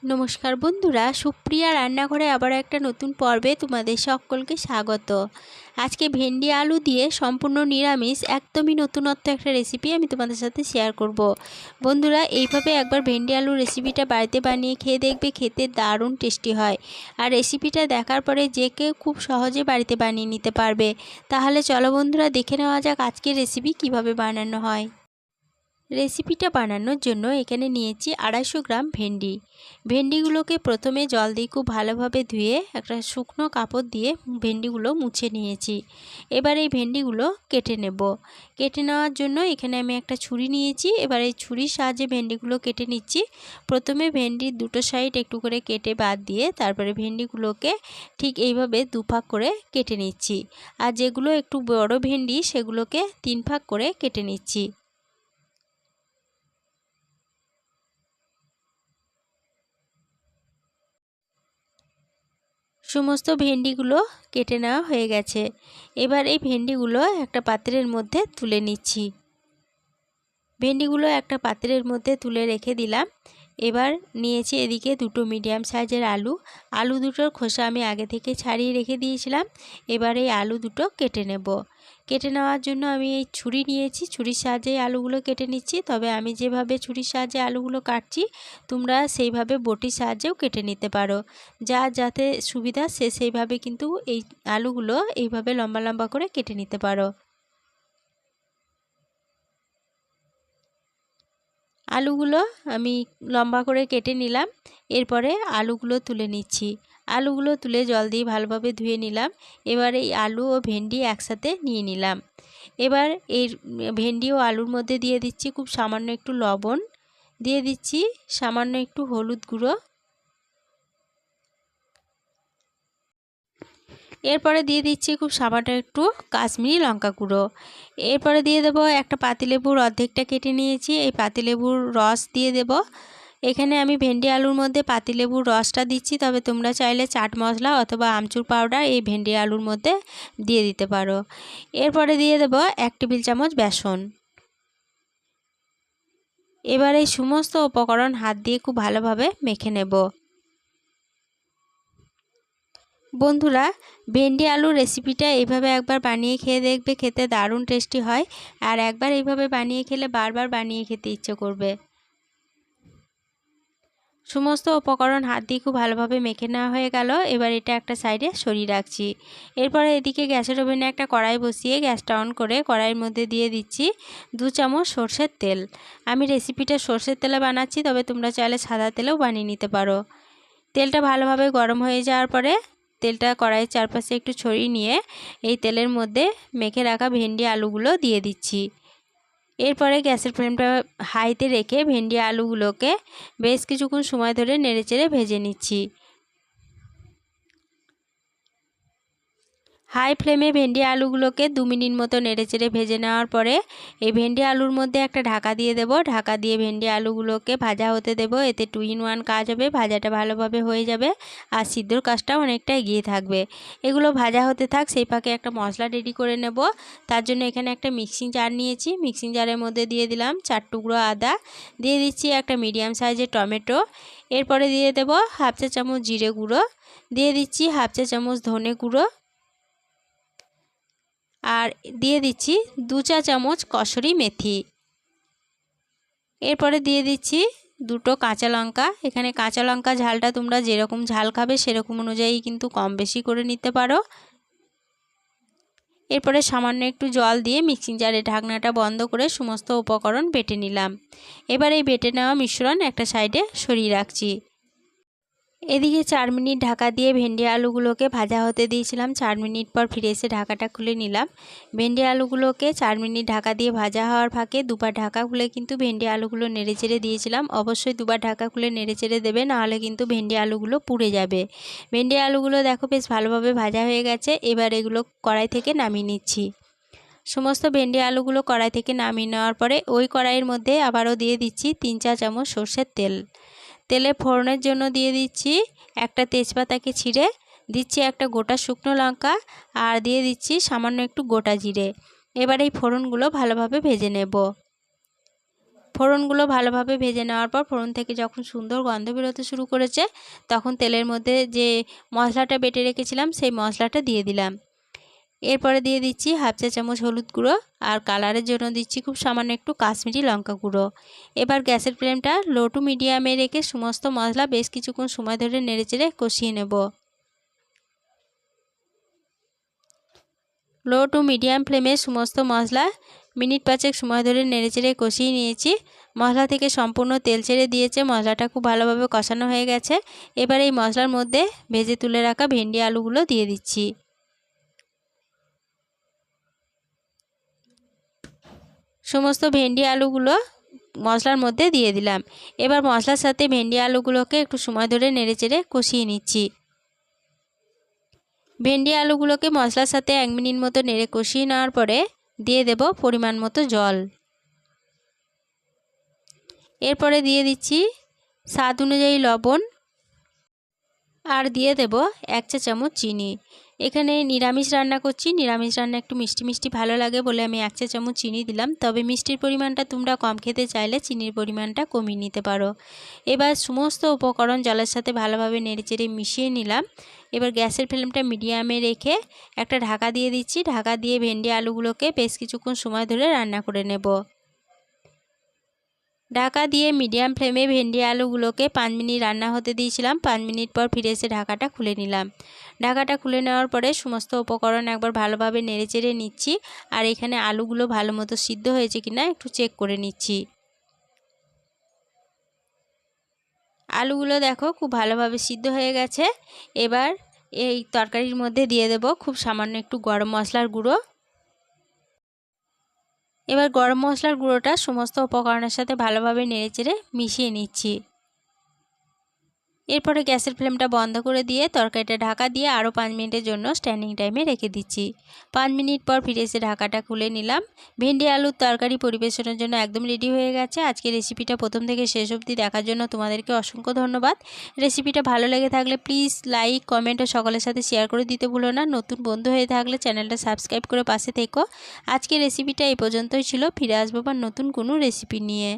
নমস্কার বন্ধুরা, সুপ্রিয়া রান্নাঘরে আবার একটা নতুন পর্বে তোমাদের সকলকে স্বাগত। আজকে ভেন্ডি আলু দিয়ে সম্পূর্ণ নিরামিষ একদমই নতুনত্ব একটা রেসিপি আমি তোমাদের সাথে শেয়ার করব। বন্ধুরা, এইভাবে একবার ভেন্ডি আলু রেসিপিটা বাড়িতে বানিয়ে খেয়ে দেখবে, খেতে দারুণ টেস্টি হয়। আর রেসিপিটা দেখার পরে যে কেউ খুব সহজে বাড়িতে বানিয়ে নিতে পারবে। তাহলে চলো বন্ধুরা, দেখে নেওয়া যাক আজকের রেসিপি কিভাবে বানানো হয়। রেসিপিটা বানানোর জন্য এখানে নিয়েছি 250 গ্রাম ভেন্ডি। ভেন্ডিগুলোকে প্রথমে জল দিয়ে খুব ভালোভাবে ধুয়ে একটা শুকনো কাপড় দিয়ে ভেন্ডিগুলো মুছে নিয়েছি। এবার এই ভেন্ডিগুলো কেটে নেব। কেটে নেওয়ার জন্য এখানে আমি একটা ছুরি নিয়েছি। এবার এই ছুরির সাহায্যে ভেন্ডিগুলো কেটে নিচ্ছি। প্রথমে ভেন্ডির দুটো সাইড একটু করে কেটে বাদ দিয়ে তারপরে ভেন্ডিগুলোকে ঠিক এইভাবে দুভাগ করে কেটে নিচ্ছি। আর যেগুলো একটু বড় ভেন্ডি সেগুলোকে 3 ভাগ করে কেটে নিচ্ছি। সমস্ত ভেন্ডিগুলো কেটে নেওয়া হয়ে গেছে। এবার এই ভেন্ডিগুলো একটা পাত্রের মধ্যে তুলে নিচ্ছি। ভেন্ডিগুলো একটা পাত্রের মধ্যে তুলে রেখে দিলাম। এবার নিয়েছি এদিকে দুটো মিডিয়াম সাইজের আলু। আলু দুটোর খোসা আমি আগে থেকে ছাড়িয়ে রেখে দিয়েছিলাম। এবার এই আলু দুটো কেটে নেব। কেটে নেওয়ার জন্য আমি এই ছুরি নিয়েছি, ছুরির সাহায্যে আলুগুলো কেটে নিচ্ছি। তবে আমি যেভাবে ছুরির সাহায্যে আলুগুলো কাটছি তোমরা সেইভাবে বটির সাহায্যেও কেটে নিতে পারো। যাতে সুবিধা সে সেইভাবে কিন্তু এই আলুগুলো এইভাবে লম্বা লম্বা করে কেটে নিতে পারো। আলুগুলো আমি লম্বা করে কেটে নিলাম। এরপরে আলুগুলো তুলে নিচ্ছি। আলুগুলো তুলে জল দিয়ে ভালোভাবে ধুয়ে নিলাম। এবার এই আলু ও ভেন্ডি একসাথে নিয়ে নিলাম। এবার এই ভেন্ডি ও আলুর মধ্যে দিয়ে দিচ্ছি খুব সামান্য একটু লবণ, দিয়ে দিচ্ছি সামান্য একটু হলুদ গুঁড়ো, এরপরে দিয়ে দিচ্ছি খুব সামান্য একটু কাশ্মীরি লঙ্কা গুঁড়ো। এরপরে দিয়ে দেব একটা পাতিলেবুর অর্ধেকটা কেটে নিয়েছি, এই পাতিলেবুর রস দিয়ে দেব। এখানে আমি ভেন্ডি আলুর মধ্যে পাতিলেবুর রসটা দিচ্ছি, তবে তোমরা চাইলে চাট মশলা অথবা আমচুর পাউডার এই ভেন্ডি আলুর মধ্যে দিয়ে দিতে পারো। এরপরে দিয়ে দেব 1 টেবিল চামচ বেসন। এবার এই সমস্ত উপকরণ হাত দিয়ে খুব ভালোভাবে মেখে নেব। বন্ধুরা, ভেন্ডি আলুর রেসিপিটা এইভাবে একবার বানিয়ে খেয়ে দেখবে, খেতে দারুণ টেস্টি হয়। আর একবার এইভাবে বানিয়ে খেলে বারবার বানিয়ে খেতে ইচ্ছে করবে। সমস্ত উপকরণ হাত দিয়ে খুব ভালোভাবে মেখে নেওয়া হয়ে গেল। এবার এটা একটা সাইডে সরিয়ে রাখছি। এরপরে এদিকে গ্যাসের ওভেনে একটা কড়াই বসিয়ে গ্যাসটা অন করে কড়াইয়ের মধ্যে দিয়ে দিচ্ছি 2 চামচ সর্ষের তেল। আমি রেসিপিটা সর্ষের তেলে বানাচ্ছি, তবে তোমরা চাইলে সাদা তেলেও বানিয়ে নিতে পারো। তেলটা ভালোভাবে গরম হয়ে যাওয়ার পরে তেলটা কড়াইয়ের চারপাশে একটু ছড়িয়ে নিয়ে এই তেলের মধ্যে মেখে রাখা ভেন্ডি আলুগুলো দিয়ে দিচ্ছি। এরপরে গ্যাসের ফ্লেমটা হাইতে রেখে ভেন্ডি আলুগুলোকে বেশ কিছুক্ষণ সময় ধরে নেড়েচেড়ে ভেজে নিচ্ছি। হাই ফ্লেমে ভেন্ডি আলুগুলোকে 2 মিনিট মতো নেড়েচেড়ে ভেজে নেওয়ার পরে এই ভেন্ডি আলুর মধ্যে একটা ঢাকা দিয়ে দেব। ঢাকা দিয়ে ভেন্ডি আলুগুলোকে ভাজা হতে দেব। এতে 2 in 1 কাজ হবে, ভাজাটা ভালোভাবে হয়ে যাবে আর সিদ্ধর কাজটাও অনেকটা এগিয়ে থাকবে। এগুলো ভাজা হতে থাক, সেই ফাঁকে একটা মশলা রেডি করে নেব। তার জন্য এখানে একটা মিক্সিং জার নিয়েছি। মিক্সিং জারের মধ্যে দিয়ে দিলাম 4 টুকরো আদা, দিয়ে দিচ্ছি একটা মিডিয়াম সাইজের টমেটো। এরপরে দিয়ে দেব হাফ চা চামচ জিরে গুঁড়ো, দিয়ে দিচ্ছি হাফ চা চামচ ধনে গুঁড়ো, আর দিয়ে দিচ্ছি 2 চা চামচ কসুরি মেথি। এরপরে দিয়ে দিচ্ছি 2টো কাঁচা লঙ্কা। এখানে কাঁচা লঙ্কা ঝালটা তোমরা যেরকম ঝাল খাবে সেরকম অনুযায়ী কিন্তু কম বেশি করে নিতে পারো। এরপরে সামান্য একটু জল দিয়ে মিক্সিং জারের ঢাকনাটা বন্ধ করে সমস্ত উপকরণ বেটে নিলাম। এবার এই বেটে নেওয়া মিশ্রণ একটা সাইডে সরিয়ে রাখছি। এদিকে 4 মিনিট ঢাকা দিয়ে ভেন্ডি আলুগুলোকে ভাজা হতে দিয়েছিলাম। 4 মিনিট পর ফিরে এসে ঢাকাটা খুলে নিলাম। ভেন্ডি আলুগুলোকে 4 মিনিট ঢাকা দিয়ে ভাজা হওয়ার ফাঁকে দুবার ঢাকা খুলে কিন্তু ভেন্ডি আলুগুলো নেড়েচেড়ে দিয়েছিলাম। অবশ্যই দুবার ঢাকা খুলে নেড়েচেড়ে দেবে, নাহলে কিন্তু ভেন্ডি আলুগুলো পুড়ে যাবে। ভেন্ডি আলুগুলো দেখো বেশ ভালোভাবে ভাজা হয়ে গেছে। এবার এগুলো কড়াই থেকে নামিয়ে নিচ্ছি। সমস্ত ভেন্ডি আলুগুলো কড়াই থেকে নামিয়ে নেওয়ার পরে ওই কড়াইয়ের মধ্যে আবারও দিয়ে দিচ্ছি 3 চা চামচ সর্ষের তেল। তেলে ফোড়নের জন্য দিয়ে দিচ্ছি একটা তেজপাতাকে ছিঁড়ে, দিচ্ছি একটা গোটা শুকনো লঙ্কা, আর দিয়ে দিচ্ছি সামান্য একটু গোটা জিরে। এবার এই ফোড়নগুলো ভালোভাবে ভেজে নেব। ফোড়নগুলো ভালোভাবে ভেজে নেওয়ার পর ফোড়ন থেকে যখন সুন্দর গন্ধ বেরোতে শুরু করেছে তখন তেলের মধ্যে যে মশলাটা বেটে রেখেছিলাম সেই মশলাটা দিয়ে দিলাম। এরপরে দিয়ে দিচ্ছি হাফ চা চামচ হলুদ গুঁড়ো, আর কালারের জন্য দিচ্ছি খুব সামান্য একটু কাশ্মীরি লঙ্কা গুঁড়ো। এবার গ্যাসের ফ্লেমটা লো টু মিডিয়ামে রেখে সমস্ত মশলা বেশ কিছুক্ষণ সময় ধরে নেড়েচেড়ে কষিয়ে নেব। লো টু মিডিয়াম ফ্লেমে সমস্ত মশলা মিনিট 5 সময় ধরে নেড়েচেড়ে কষিয়ে নিয়েছি। মশলা থেকে সম্পূর্ণ তেল ছেড়ে দিয়েছে, মশলাটা খুব ভালোভাবে কষানো হয়ে গেছে। এবার এই মশলার মধ্যে ভেজে তুলে রাখা ভেন্ডি আলুগুলো দিয়ে দিচ্ছি। সমস্ত ভেন্ডি আলুগুলো মশলার মধ্যে দিয়ে দিলাম। এবার মশলার সাথে ভেন্ডি আলুগুলোকে একটু সময় ধরে নেড়েচেড়ে কষিয়ে নিচ্ছি। ভেন্ডি আলুগুলোকে মশলার সাথে 1 মিনিট মতো নেড়ে কষিয়ে নেওয়ার পরে দিয়ে দেব পরিমাণ মতো জল। এরপরে দিয়ে দিচ্ছি স্বাদ অনুযায়ী লবণ, আর দিয়ে দেব 1 চা চামচ চিনি। এখানে নিরামিষ রান্না করছি, নিরামিষ রান্না একটু মিষ্টি মিষ্টি ভালো লাগে বলে আমি 1 চা চামচ চিনি দিলাম। তবে মিষ্টির পরিমাণটা তোমরা কম খেতে চাইলে চিনির পরিমাণটা কমিয়ে নিতে পারো। এবার সমস্ত উপকরণ জলের সাথে ভালোভাবে নেড়েচেড়ে মিশিয়ে নিলাম। এবার গ্যাসের ফ্লেমটা মিডিয়ামে রেখে একটা ঢাকা দিয়ে দিচ্ছি। ঢাকা দিয়ে ভেন্ডি আলুগুলোকে বেশ কিছুক্ষণ সময় ধরে রান্না করে নেব। ঢাকা দিয়ে মিডিয়াম ফ্লেমে ভেন্ডি আলুগুলোকে 5 মিনিট রান্না হতে দিয়েছিলাম। 5 মিনিট পর ফিরে এসে ঢাকাটা খুলে নিলাম। ঢাকাটা খুলে নেওয়ার পরে সমস্ত উপকরণ একবার ভালোভাবে নেড়েচেড়ে নিচ্ছি, আর এখানে আলুগুলো ভালো মতো সিদ্ধ হয়েছে কিনা একটু চেক করে নিচ্ছি। আলুগুলো দেখো খুব ভালোভাবে সিদ্ধ হয়ে গেছে। এবার এই তরকারির মধ্যে দিয়ে দেব খুব সামান্য একটু গরম মশলার গুঁড়ো। এবার গরম মশলার গুঁড়োটা সমস্ত উপকরণের সাথে ভালোভাবে নেড়েচেড়ে মিশিয়ে নিচ্ছি। এরপরে গ্যাসের ফ্লেমটা বন্ধ করে দিয়ে তরকারিটা ঢাকা দিয়ে আরও 5 মিনিটের জন্য স্ট্যান্ডিং টাইমে রেখে দিচ্ছি। 5 মিনিট পর ফিরে এসে ঢাকাটা খুলে নিলাম। ভেন্ডি আলুর তরকারি পরিবেশনের জন্য একদম রেডি হয়ে গেছে। আজকের রেসিপিটা প্রথম থেকে শেষ অবধি দেখার জন্য তোমাদেরকে অসংখ্য ধন্যবাদ। রেসিপিটা ভালো লেগে থাকলে প্লিজ লাইক, কমেন্ট ও সকলের সাথে শেয়ার করে দিতে ভুলো না। নতুন বন্ধু হয়ে থাকলে চ্যানেলটা সাবস্ক্রাইব করে পাশে থেকো। আজকের রেসিপিটা এই পর্যন্তই ছিল। ফিরে আসবো আবার নতুন কোনো রেসিপি নিয়ে।